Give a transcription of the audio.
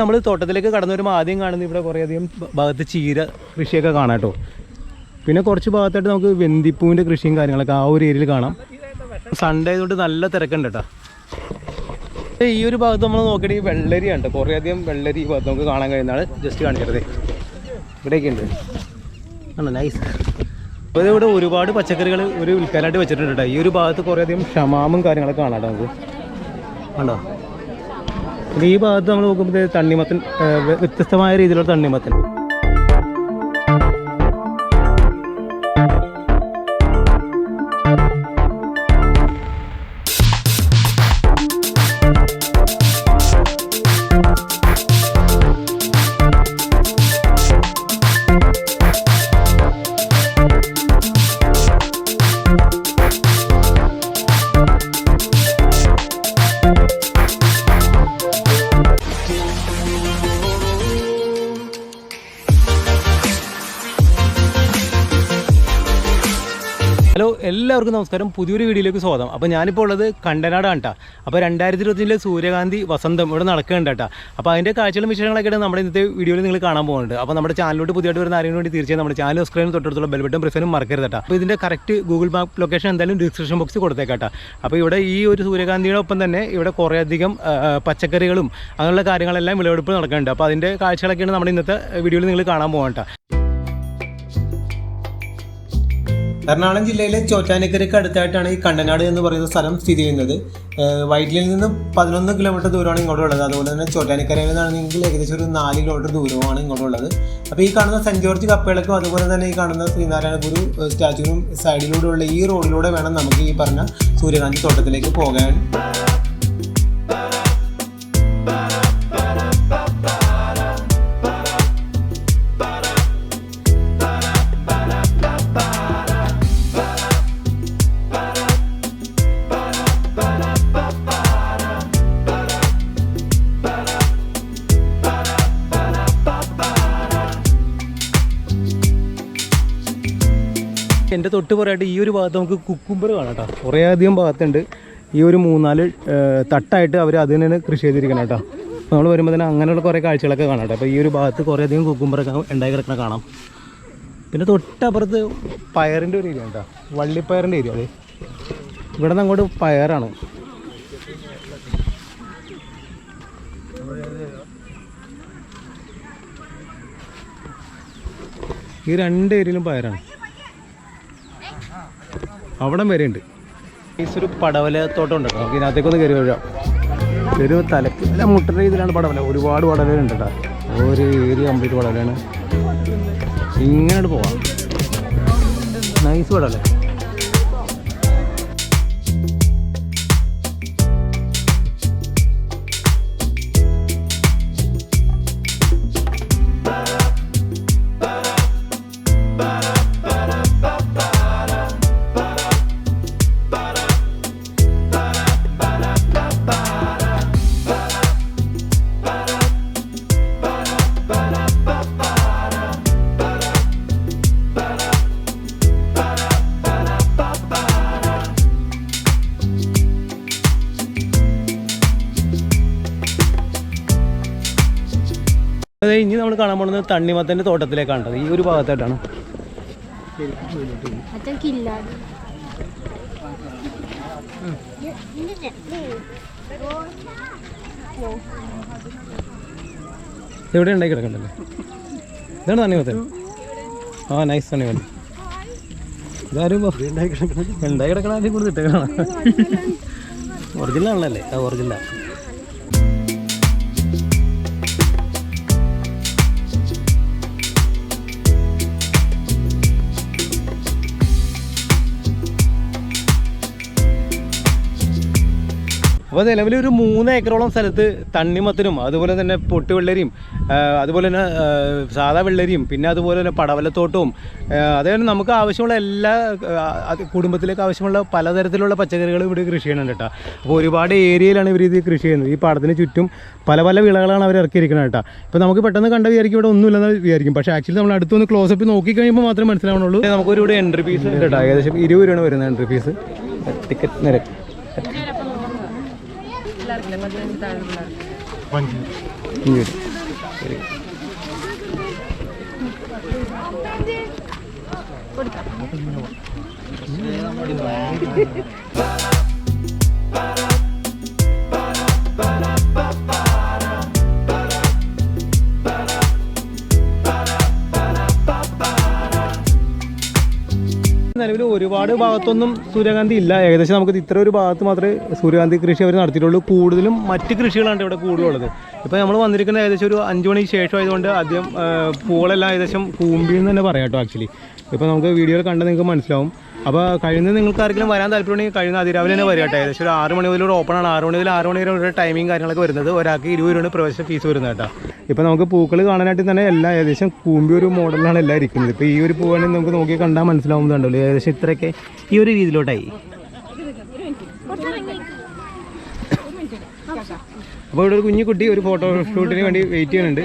നമ്മൾ തോട്ടത്തിലേക്ക് കടന്നു വരുമ്പോൾ ആദ്യം കാണുന്നത് ഇവിടെ കുറേയധികം ഭാഗത്ത് ചീര കൃഷിയൊക്കെ കാണാം കേട്ടോ. പിന്നെ കുറച്ച് ഭാഗത്തായിട്ട് നമുക്ക് വെന്തിപ്പൂവിൻ്റെ കൃഷിയും കാര്യങ്ങളൊക്കെ ആ ഒരു ഏരിയയിൽ കാണാം. സൺഡേ ആയതുകൊണ്ട് നല്ല തിരക്കുണ്ട് കേട്ടോ. ഈ ഒരു ഭാഗത്ത് നമ്മൾ നോക്കിയിട്ട് വെള്ളരിയാണ് കേട്ടോ. കുറേയധികം വെള്ളരി ഈ ഭാഗത്ത് നമുക്ക് കാണാൻ കഴിയുന്നതാണ്. ജസ്റ്റ് കാണിക്കരുത്, ഇവിടെയൊക്കെ ഉണ്ട്. ആണോ നൈസ്. അപ്പോൾ ഇവിടെ ഒരുപാട് പച്ചക്കറികൾ ഒരു വിൽക്കാനായിട്ട് വെച്ചിട്ടുണ്ട് കേട്ടോ. ഈ ഒരു ഭാഗത്ത് കുറേയധികം ഷമാമും കാര്യങ്ങളൊക്കെ കാണാം കേട്ടോ നമുക്ക്. കണ്ടോ, ഈ ഭാഗത്ത് നമ്മൾ നോക്കുമ്പോൾ തണ്ണിമത്തൻ, വ്യത്യസ്തമായ രീതിയിലുള്ള തണ്ണിമത്തൻ. ഹലോ, എല്ലാവർക്കും നമസ്കാരം. പുതിയൊരു വീഡിയോയിലേക്ക് സ്വാഗതം. അപ്പോൾ ഞാനിപ്പോൾ ഉള്ളത് കണ്ടനാടാണ് കേട്ടോ. അപ്പോൾ 2025 സൂര്യകാന്തി വസന്തം ഇവിടെ നടക്കുന്നുണ്ട് കേട്ടോ. അപ്പോൾ അതിൻ്റെ കാഴ്ചകളും വിശേഷങ്ങളൊക്കെ നമ്മുടെ ഇന്നത്തെ വീഡിയോയിൽ നിങ്ങൾ കാണാൻ പോകുന്നുണ്ട്. അപ്പോൾ നമ്മുടെ ചാനലിലോട്ട് പുതിയതായിട്ട് വരുന്ന ആരെങ്കിലും വേണ്ടി തീർച്ചയായും നമ്മുടെ ചാനൽ സബ്സ്ക്രൈബ് തൊട്ടടുത്തുള്ള ബെൽ ബട്ടൺ പ്രസ് ചെയ്യാനും മറക്കരുത് കേട്ടോ. അപ്പോൾ ഇതിൻ്റെ കറക്റ്റ് ഗൂഗിൾ മാപ്പ് ലൊക്കേഷൻ എന്തായാലും ഡിസ്ക്രിപ്ഷൻ ബോക്സിൽ കൊടുത്തേക്കാട്ടോ. അപ്പോൾ ഇവിടെ ഈ ഒരു സൂര്യകാന്തിയുടെ ഒപ്പം തന്നെ ഇവിടെ കുറേയധികം പച്ചക്കറികളും അങ്ങനെയുള്ള കാര്യങ്ങളെല്ലാം വിളവെടുപ്പ് നടക്കുന്നുണ്ട്. അപ്പോൾ അതിൻ്റെ കാഴ്ചകളൊക്കെയാണ് നമ്മുടെ ഇന്നത്തെ വീഡിയോയിൽ നിങ്ങൾ കാണാൻ പോകാം കേട്ടോ. എറണാകുളം ജില്ലയിലെ ചോറ്റാനിക്കരയ്ക്ക് അടുത്തായിട്ടാണ് ഈ കണ്ടനാട് എന്ന് പറയുന്ന സ്ഥലം സ്ഥിതി ചെയ്യുന്നത്. വൈറ്റിലിൽ നിന്ന് 11 കിലോമീറ്റർ ദൂരമാണ് ഇങ്ങോട്ടുള്ളത്. അതുപോലെ തന്നെ ചോറ്റാനിക്കരയിൽ നിന്നാണെങ്കിൽ ഏകദേശം ഒരു 4 കിലോമീറ്റർ ദൂരമാണ് ഇങ്ങോട്ടുള്ളത്. അപ്പോൾ ഈ കാണുന്ന സെൻറ്റ് ജോർജ് കപ്പേളക്കും അതുപോലെ തന്നെ ഈ കാണുന്ന ശ്രീനാരായണ ഗുരു സ്റ്റാച്യുവിനും സൈഡിലൂടെയുള്ള ഈ റോഡിലൂടെ വേണം നമുക്ക് ഈ പറഞ്ഞ സൂര്യകാന്തി തോട്ടത്തിലേക്ക് പോകാൻ. എൻ്റെ തൊട്ട് പുറയായിട്ട് ഈ ഒരു ഭാഗത്ത് നമുക്ക് കുക്കുംബർ കാണാം കേട്ടോ. കുറേയധികം ഭാഗത്തുണ്ട്. ഈ ഒരു 3-4 തട്ടായിട്ട് അവർ അത് തന്നെയാണ് കൃഷി ചെയ്തിരിക്കണം കേട്ടോ. നമ്മൾ വരുമ്പോൾ തന്നെ അങ്ങനെയുള്ള കുറേ കാഴ്ചകളൊക്കെ കാണാം കേട്ടോ. അപ്പോൾ ഈ ഒരു ഭാഗത്ത് കുറേയധികം കുക്കുംബറൊക്കെ ഉണ്ടായി കിടക്കണ കാണാം. പിന്നെ തൊട്ടപ്പുറത്ത് പയറിൻ്റെ ഒരു ഏരിയ കേട്ടോ, വള്ളിപ്പയറിൻ്റെ ഏരിയ. അതെ, ഇവിടെ നിന്ന് അങ്ങോട്ട് പയറാണ്. ഈ 2 ഏരിയയിലും പയറാണ്. അവിടം വരെ ഉണ്ട്. ഒരു പടവലത്തോട്ടം ഉണ്ട് കേട്ടോ. നമുക്ക് ഇതിനകത്തേക്കൊന്ന് കയറി വരാം. ഒരു തലക്ക് അല്ല മുട്ടയുടെ ഇതിലാണ് പടവല. ഒരുപാട് പടവലുണ്ട് കേട്ടോ. ഒരു ഏരിയ കംപ്ലീറ്റ് പടവലാണ്. ഇങ്ങനെ പോവാം. നൈസ് പടവല. അതെ, ഇനി നമ്മൾ കാണാൻ പോകുന്നത് തണ്ണിമത്തൻ്റെ തോട്ടത്തിലേക്കാണ്. ഈ ഒരു ഭാഗത്തായിട്ടാണ്. എവിടെ ഉണ്ടായി കിടക്കണ്ടല്ലേ? ഇതാണ് തണ്ണിമത്തൻ. ആ നൈസ് തണ്ണിമത്തൻ. ഇതാരും ഉണ്ടായി കിടക്കണ ആദ്യം കൂടെ ഇട്ടേക്കണം. ഒറിജിനൽ ആണല്ലേ? ആ ഒറിജിനൽ. അപ്പോൾ നിലവിൽ ഒരു 3 ഏക്കറോളം സ്ഥലത്ത് തണ്ണിമത്തനും അതുപോലെ തന്നെ പൊട്ടുവെള്ളരിയും അതുപോലെ തന്നെ സാധാ വെള്ളരിയും പിന്നെ അതുപോലെ തന്നെ പടവലത്തോട്ടവും അതേപോലെ നമുക്ക് ആവശ്യമുള്ള എല്ലാ കുടുംബത്തിലേക്ക് ആവശ്യമുള്ള പലതരത്തിലുള്ള പച്ചക്കറികൾ ഇവിടെ കൃഷി ചെയ്യുന്നുണ്ട് കേട്ടോ. അപ്പോൾ ഒരുപാട് ഏരിയയിലാണ് ഇവർ ഇത് കൃഷി ചെയ്യുന്നത്. ഈ പാടത്തിന് ചുറ്റും പല പല വിളകളാണ് അവർ ഇറക്കിയിരിക്കുന്നത് കേട്ടോ. ഇപ്പോൾ നമുക്ക് പെട്ടെന്ന് കണ്ട വിചാരിക്കും ഇവിടെ ഒന്നുമില്ലെന്ന് വിചാരിക്കും. പക്ഷേ ആക്ച്വലി നമ്മൾ അടുത്തൊന്ന് ക്ലോസപ്പ് നോക്കി കഴിയുമ്പോൾ മാത്രമേ മനസ്സിലാവുന്നുള്ളൂ. നമുക്കൊരു ഇവിടെ എൻട്രി ഫീസ് ഉണ്ട് കേട്ടോ. ഏകദേശം 20 രൂപയാണ് വരുന്നത് എൻട്രി ഫീസ്. ടിക്കറ്റ് നിരക്ക് നിലവിൽ ഒരുപാട് ഭാഗത്തൊന്നും സൂര്യകാന്തി ഇല്ല. ഏകദേശം നമുക്ക് ഇത്ര ഒരു ഭാഗത്ത് മാത്രമേ സൂര്യകാന്തി കൃഷി അവർ നടത്തിയിട്ടുള്ളൂ. കൂടുതലും മറ്റ് കൃഷികളാണ് ഇവിടെ കൂടുതലുള്ളത്. ഇപ്പോൾ നമ്മൾ വന്നിരിക്കുന്നത് ഏകദേശം ഒരു 5 മണിക്ക് ശേഷം ആയതുകൊണ്ട് ആദ്യം പൂളെല്ലാം ഏകദേശം കൂമ്പിന്ന് തന്നെ പറയാം കേട്ടോ. ആക്ച്വലി ഇപ്പോൾ നമുക്ക് വീഡിയോയിൽ കണ്ടാൽ നിങ്ങൾക്ക് മനസ്സിലാവും. അപ്പോൾ കഴിയുന്നത് നിങ്ങൾക്ക് ആർക്കെങ്കിലും വരാൻ താല്പര്യമുണ്ടെങ്കിൽ കഴിയുന്ന അതിരാവിലെ തന്നെ വരിക കേട്ടോ. ഏകദേശം ഒരു 6 മണി മുതൽ ഓപ്പണാണ്. 6 മണി മുതൽ 6 മണി വരെ ഒരു ടൈമിങ് കാര്യങ്ങളൊക്കെ വരുന്നത്. ഒരാൾക്ക് 20 രൂപയാണ് പ്രവേശന ഫീസ് വരുന്നത് കേട്ടോ. ഇപ്പോൾ നമുക്ക് പൂക്കൾ കാണാനായിട്ട് തന്നെ എല്ലാം ഏകദേശം കൂമ്പി ഒരു മോഡലിലാണ് എല്ലാം ഇരിക്കുന്നത്. ഇപ്പോൾ ഈ ഒരു പൂവാണെങ്കിൽ നമുക്ക് നോക്കി കണ്ടാൽ മനസ്സിലാവുന്നതുണ്ടല്ലോ. ഏകദേശം ഇത്രയൊക്കെ ഈ ഒരു രീതിയിലോട്ടായി. അപ്പോൾ ഇവിടെ ഒരു കുഞ്ഞു കുട്ടി ഒരു ഫോട്ടോഷൂട്ടിന് വേണ്ടി വെയിറ്റ് ചെയ്യുന്നുണ്ട്.